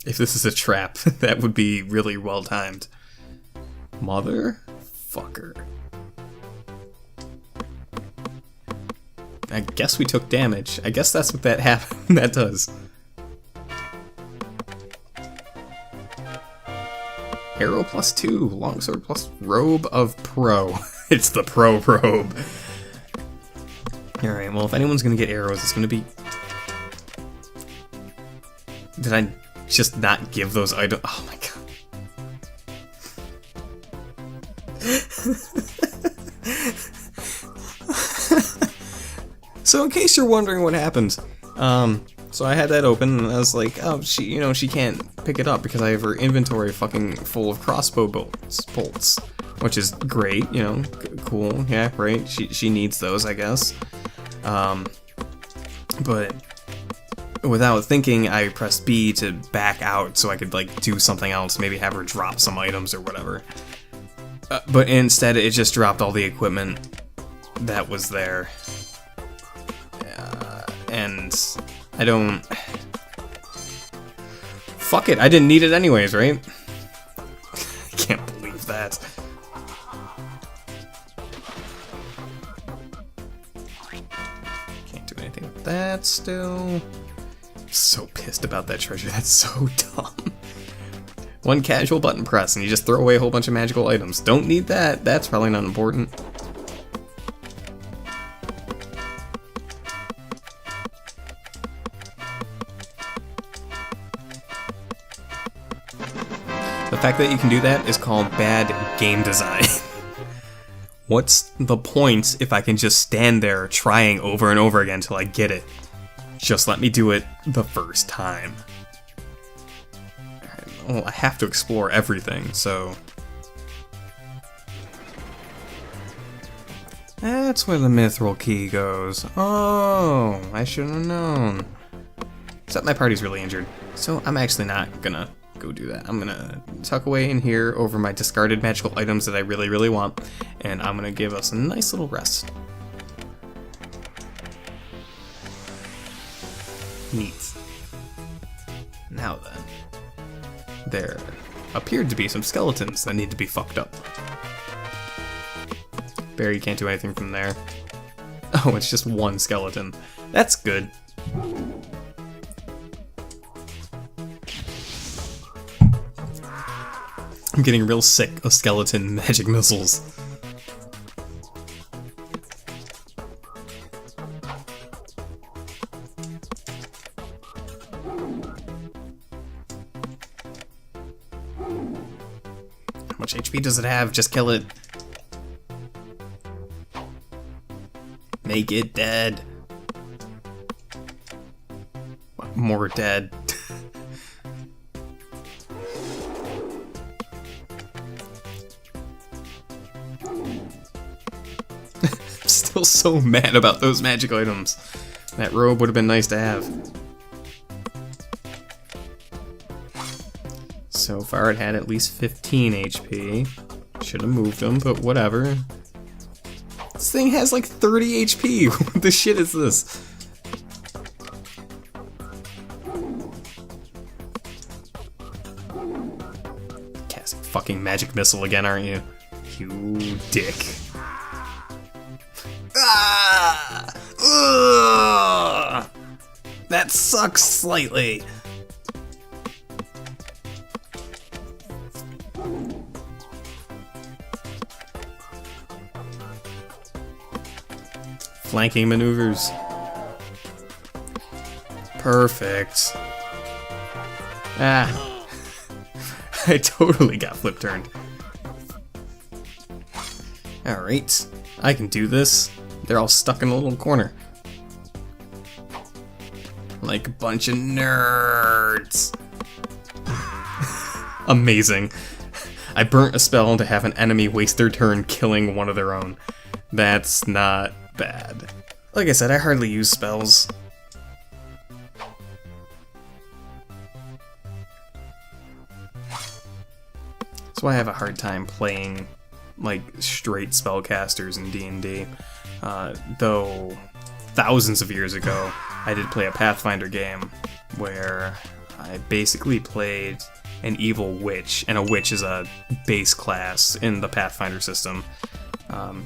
If this is a trap, that would be really well timed. Motherfucker. I guess we took damage. I guess that's what that that does. Arrow +2, longsword plus robe of pro. It's the pro robe. Alright, well if anyone's gonna get arrows, it's gonna be... Did I just not give those items? Oh my god. So in case you're wondering what happened, so I had that open and I was like, oh, she can't pick it up because I have her inventory fucking full of crossbow bolts, which is great, cool, yeah, right, she needs those, I guess. But without thinking, I pressed B to back out so I could, like, do something else, maybe have her drop some items or whatever. But instead, it just dropped all the equipment that was there. And I don't... Fuck it, I didn't need it anyways, right? I can't believe that. Can't do anything with that still. So pissed about that treasure, that's so dumb. One casual button press and you just throw away a whole bunch of magical items. Don't need that, that's probably not important. The fact that you can do that is called bad game design. What's the point if I can just stand there trying over and over again till I get it? Just let me do it the first time. Well, I have to explore everything, so... That's where the mithril key goes. Oh, I should have known. Except my party's really injured, so I'm actually not gonna go do that. I'm gonna tuck away in here over my discarded magical items that I really, really want, and I'm gonna give us a nice little rest. Neat. Now then. There appeared to be some skeletons that need to be fucked up. Barry can't do anything from there. Oh, it's just one skeleton. That's good. I'm getting real sick of skeleton magic missiles. How much HP does it have? Just kill it. Make it dead. More dead. I'm still so mad about those magic items. That robe would have been nice to have. So far it had at least 15 HP. Should have moved them, but whatever. This thing has like 30 HP. What the shit is this? Casting fucking magic missile again, aren't you? You dick. Ah! Ugh! That sucks slightly. Flanking maneuvers. Perfect. Ah. I totally got flip turned. Alright. I can do this. They're all stuck in a little corner. Like a bunch of nerds. Amazing. I burnt a spell to have an enemy waste their turn killing one of their own. That's not bad. Like I said, I hardly use spells. That's why I have a hard time playing like straight spellcasters in D&D. Though thousands of years ago, I did play a Pathfinder game where I basically played an evil witch, and a witch is a base class in the Pathfinder system.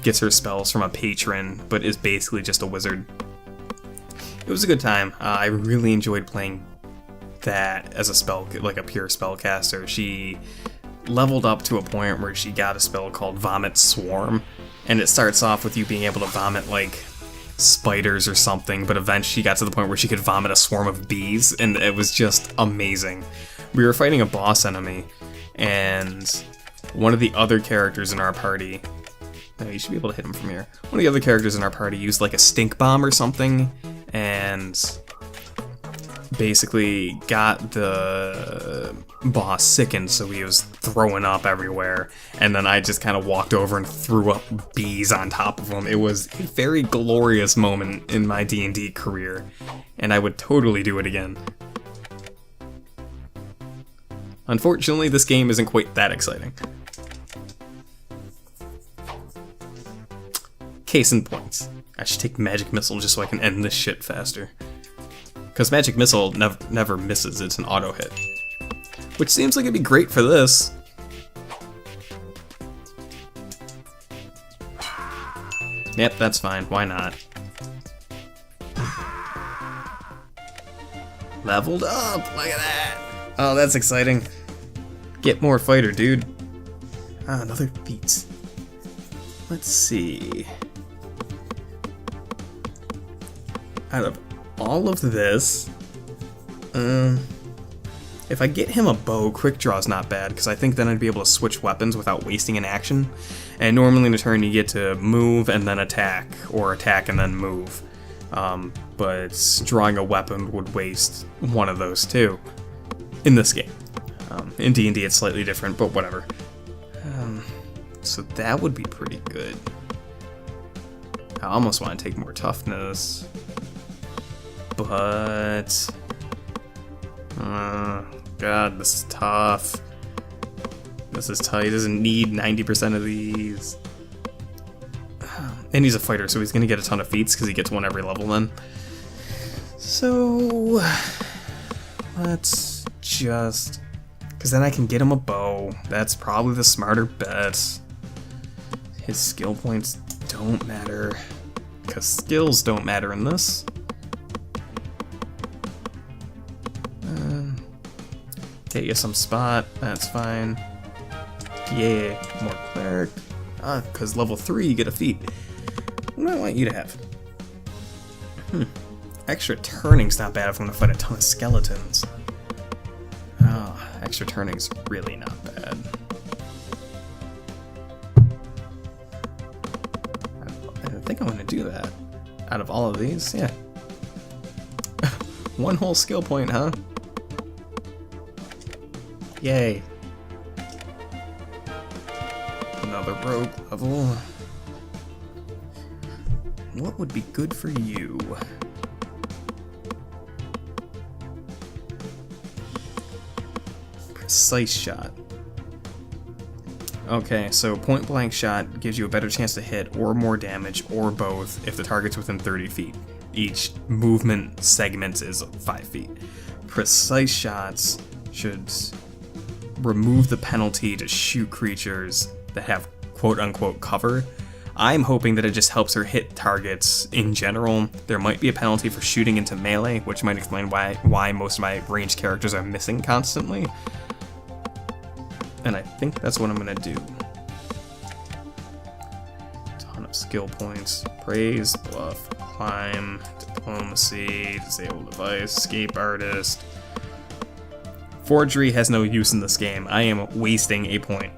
Gets her spells from a patron, but is basically just a wizard. It was a good time. I really enjoyed playing that as a spell, like a pure spellcaster. She leveled up to a point where she got a spell called Vomit Swarm, and it starts off with you being able to vomit like spiders or something, but eventually she got to the point where she could vomit a swarm of bees, and it was just amazing. We were fighting a boss enemy, and one of the other characters in our party, no, you should be able to hit him from here. One of the other characters in our party used like a stink bomb or something, and basically got the boss sickened, so he was throwing up everywhere, and then I just kind of walked over and threw up bees on top of him. It was a very glorious moment in my D&D career, and I would totally do it again. Unfortunately, this game isn't quite that exciting. Case in point, I should take Magic Missile just so I can end this shit faster. Because Magic Missile never misses, it's an auto hit. Which seems like it'd be great for this. Yep, that's fine, why not? Leveled up, look at that! Oh, that's exciting. Get more fighter, dude. Ah, another feat. Let's see. Out of all of this, if I get him a bow, quick draw's not bad, because I think then I'd be able to switch weapons without wasting an action. And normally in a turn you get to move and then attack, or attack and then move. But drawing a weapon would waste one of those too, in this game. In D&D it's slightly different, but whatever. So that would be pretty good. I almost want to take more toughness. But... God, this is tough. This is tough. He doesn't need 90% of these. And he's a fighter, so he's going to get a ton of feats because he gets one every level then. So... let's just... because then I can get him a bow. That's probably the smarter bet. His skill points don't matter. Because skills don't matter in this. Get you some spot, that's fine. Yeah, more cleric. Because level 3 you get a feat. What do I want you to have? Extra turning's not bad if I'm gonna fight a ton of skeletons. Oh, extra turning's really not bad. I think I'm gonna do that. Out of all of these, yeah. One whole skill point, huh? Yay. Another rogue level. What would be good for you? Precise shot. Okay, so point blank shot gives you a better chance to hit or more damage or both if the target's within 30 feet. Each movement segment is 5 feet. Precise shots should remove the penalty to shoot creatures that have quote-unquote cover. I'm hoping that it just helps her hit targets in general. There might be a penalty for shooting into melee, which might explain why most of my ranged characters are missing constantly. And I think that's what I'm gonna do. Ton of skill points. Praise, bluff, climb, diplomacy, disable device, escape artist. Forgery has no use in this game. I am wasting a point.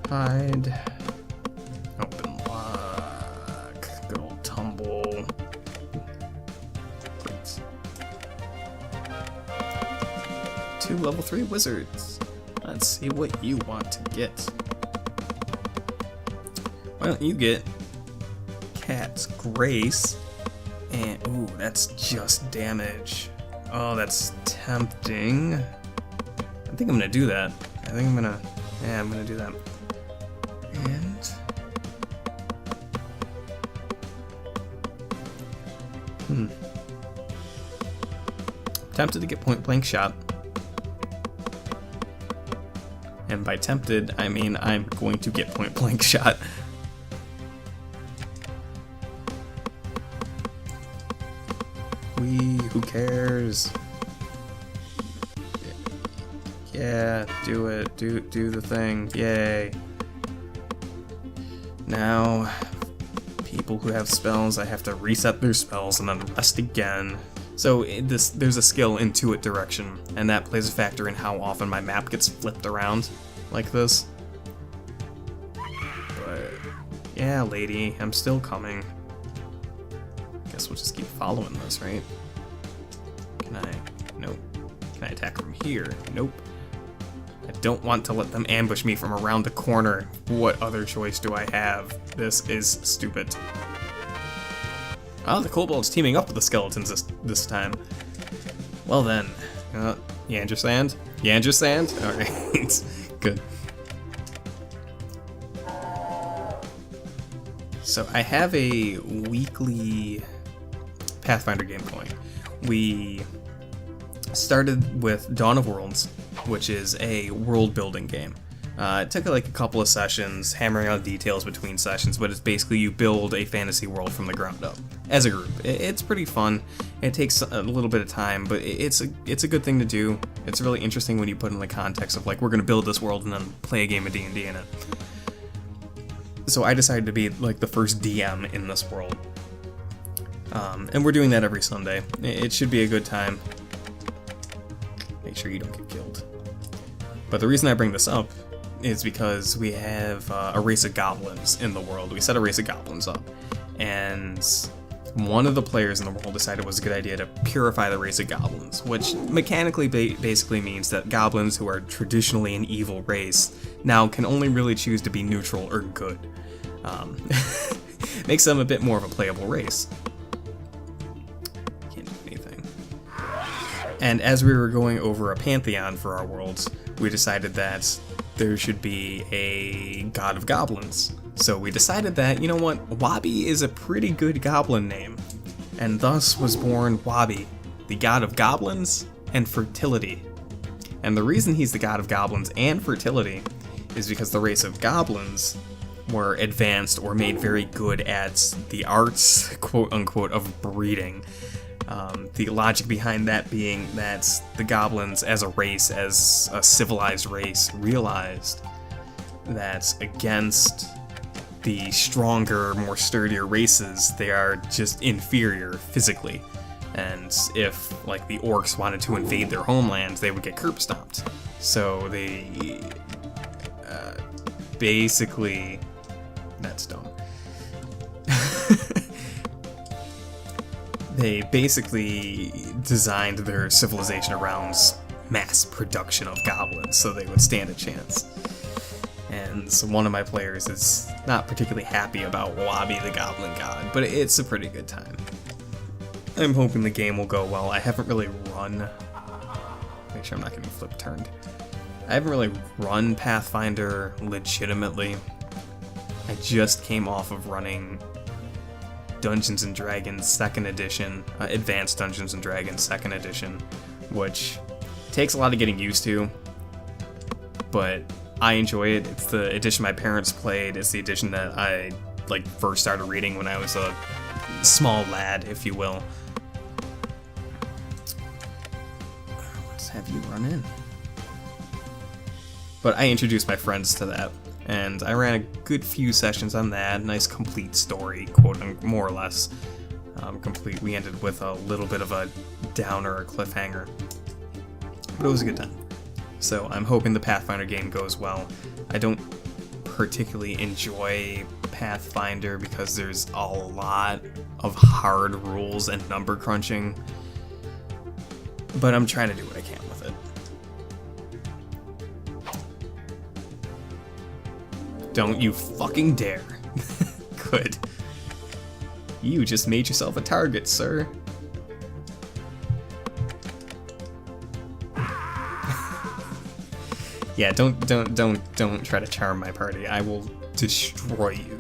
Hide. Open lock. Good old tumble. Great. 2 level 3 wizards. Let's see what you want to get. Why don't you get Cat's Grace? And, ooh, that's just damage. Oh, that's tempting. I think I'm gonna do that. I'm gonna do that. And Tempted to get point blank shot. And by tempted, I mean I'm going to get point blank shot. Who cares? Yeah, do it. Do the thing. Yay. Now, people who have spells, I have to reset their spells and then rest again. So there's a skill intuit direction, and that plays a factor in how often my map gets flipped around like this. But yeah, lady, I'm still coming. Guess we'll just keep following this, right? Can I? Nope. Can I attack from here? Nope. I don't want to let them ambush me from around the corner. What other choice do I have? This is stupid. Oh, the kobold's teaming up with the skeletons this time. Well then, you understand? You understand? Alright, good. So I have a weekly Pathfinder game going. We started with Dawn of Worlds, which is a world-building game. It took like a couple of sessions, hammering out details between sessions, but it's basically you build a fantasy world from the ground up as a group. It's pretty fun. It takes a little bit of time, but it's a good thing to do. It's really interesting when you put in the context of like, we're going to build this world and then play a game of D&D in it. So I decided to be like the first DM in this world. And we're doing that every Sunday. It should be a good time. Make sure you don't get killed. But the reason I bring this up is because we have a race of goblins in the world. We set a race of goblins up, and one of the players in the world decided it was a good idea to purify the race of goblins, which mechanically basically means that goblins who are traditionally an evil race now can only really choose to be neutral or good. Makes them a bit more of a playable race. Can't do anything. And as we were going over a pantheon for our worlds, we decided that there should be a god of goblins. So we decided that, you know what, Wabi is a pretty good goblin name. And thus was born Wabi, the god of goblins and fertility. And the reason he's the god of goblins and fertility is because the race of goblins were advanced or made very good at the arts, quote unquote, of breeding. The logic behind that being that the goblins as a race, as a civilized race, realized that against the stronger, more sturdier races, they are just inferior physically. And if, like, the orcs wanted to invade their homeland, they would get curb stomped. So they basically... That's dumb. They basically designed their civilization around mass production of goblins, so they would stand a chance. And so one of my players is not particularly happy about Wabi the Goblin God, but it's a pretty good time. I'm hoping the game will go well. I haven't really run... Make sure I'm not getting flip turned. I haven't really run Pathfinder legitimately. I just came off of running Dungeons & Dragons 2nd Edition, Advanced Dungeons & Dragons 2nd Edition, which takes a lot of getting used to, but I enjoy it. It's the edition my parents played. It's the edition that I first started reading when I was a small lad, if you will. Let's have you run in. But I introduced my friends to that, and I ran a good few sessions on that. Nice complete story, quote, more or less. Complete. We ended with a little bit of a downer, a cliffhanger. But it was a good time. So I'm hoping the Pathfinder game goes well. I don't particularly enjoy Pathfinder because there's a lot of hard rules and number crunching. But I'm trying to do what I can with it. Don't you fucking dare. Good. You just made yourself a target, sir. Yeah, don't try to charm my party. I will destroy you.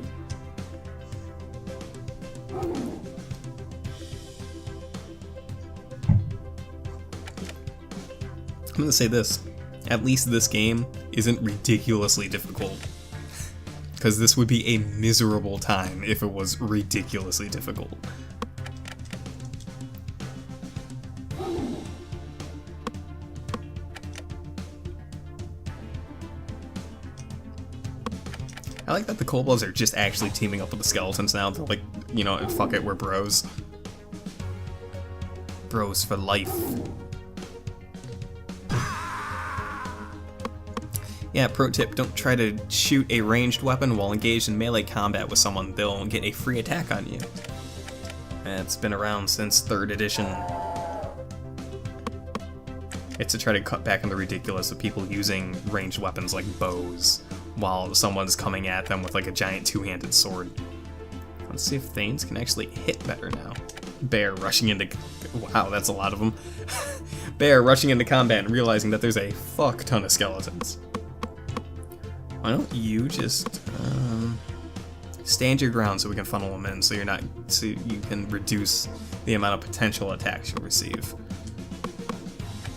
gonna say this. At least this game isn't ridiculously difficult. Because this would be a miserable time if it was ridiculously difficult. I like that the kobolds are just actually teaming up with the skeletons now. They're like, you know, fuck it, we're bros. Bros for life. Yeah, pro tip, don't try to shoot a ranged weapon while engaged in melee combat with someone. They'll get a free attack on you. It's been around since 3rd edition. It's to try to cut back on the ridiculous of people using ranged weapons like bows while someone's coming at them with like a giant two-handed sword. Let's see if Thanes can actually hit better now. Bear rushing into... Wow, that's a lot of them. Bear rushing into combat and realizing that there's a fuck ton of skeletons. Why don't you just stand your ground so we can funnel them in, so you can reduce the amount of potential attacks you'll receive.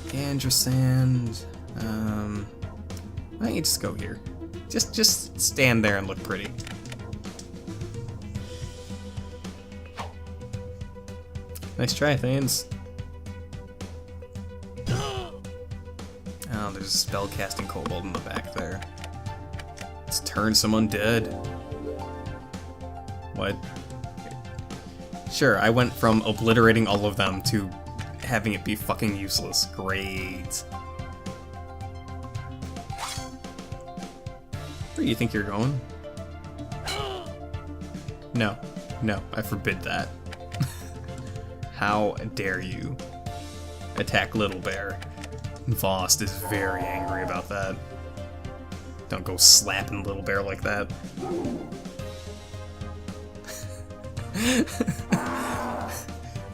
Androsand, why don't you just go here? Just stand there and look pretty. Nice try, Thanes. Oh, there's a spellcasting kobold in the back there. Let's turn some undead. What? Sure, I went from obliterating all of them to having it be fucking useless. Great. Where do you think you're going? No, I forbid that. How dare you attack Little Bear? Vost is very angry about that. Don't go slapping Little Bear like that.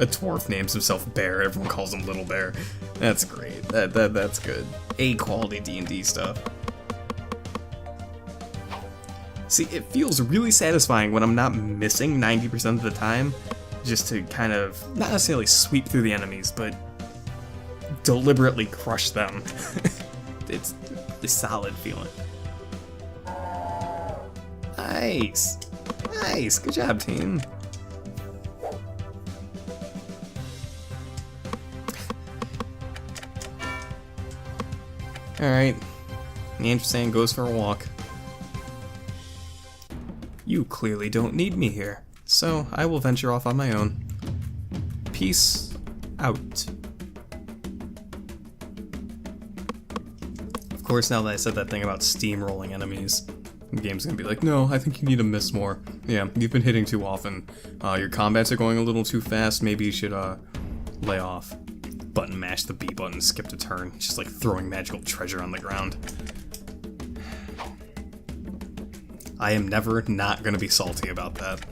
A dwarf names himself Bear, everyone calls him Little Bear. That's great. That's good. A quality D&D stuff. See, it feels really satisfying when I'm not missing 90% of the time, just to kind of, not necessarily sweep through the enemies, but deliberately crush them. It's a solid feeling. Nice! Nice! Good job, team. Alright. Androsand goes for a walk. You clearly don't need me here, so I will venture off on my own. Peace out. Of course, now that I said that thing about steamrolling enemies, the game's gonna be like, no, I think you need to miss more. Yeah, you've been hitting too often. Your combats are going a little too fast, maybe you should, lay off. Button mash the B button, skip a turn. It's just like throwing magical treasure on the ground. I am never not gonna be salty about that.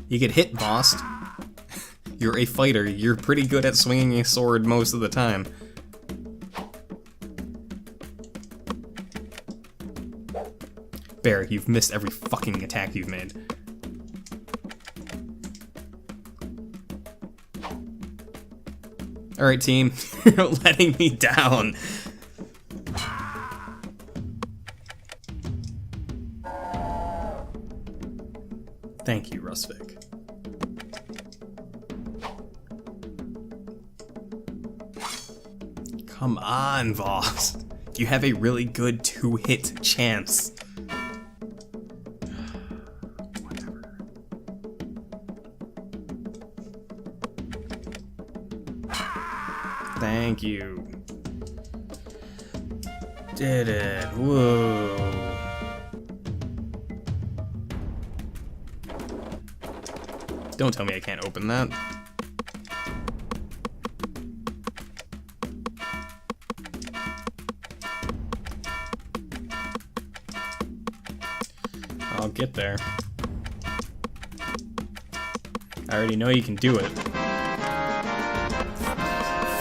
You get hit, boss. You're a fighter. You're pretty good at swinging a sword most of the time. Bear, you've missed every fucking attack you've made. Alright, team. You're letting me down. Thank you, Rusvik. Come on, Voss. You have a really good 2-hit chance. Whatever. Thank you. Did it. Whoa. Don't tell me I can't open that. I'll get there. I already know you can do it.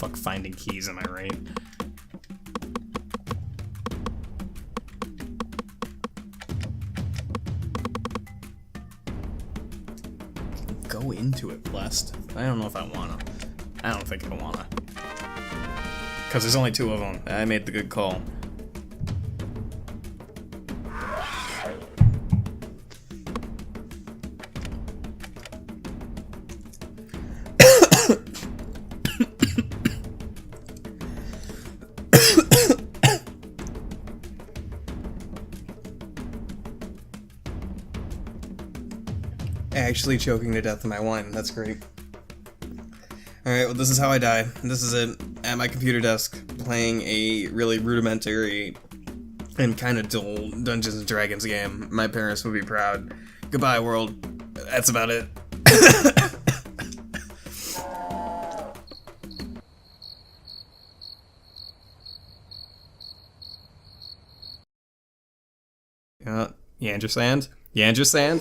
Fuck finding keys, am I right? Go go into it, Blessed. I don't know if I wanna. I don't think I wanna. Because there's only 2 of them. I made the good call. Actually choking to death in my wine. That's great. Alright, well, this is how I die. This is it. At my computer desk, playing a really rudimentary and kind of dull Dungeons & Dragons game. My parents would be proud. Goodbye, world. That's about it. You understand? You understand?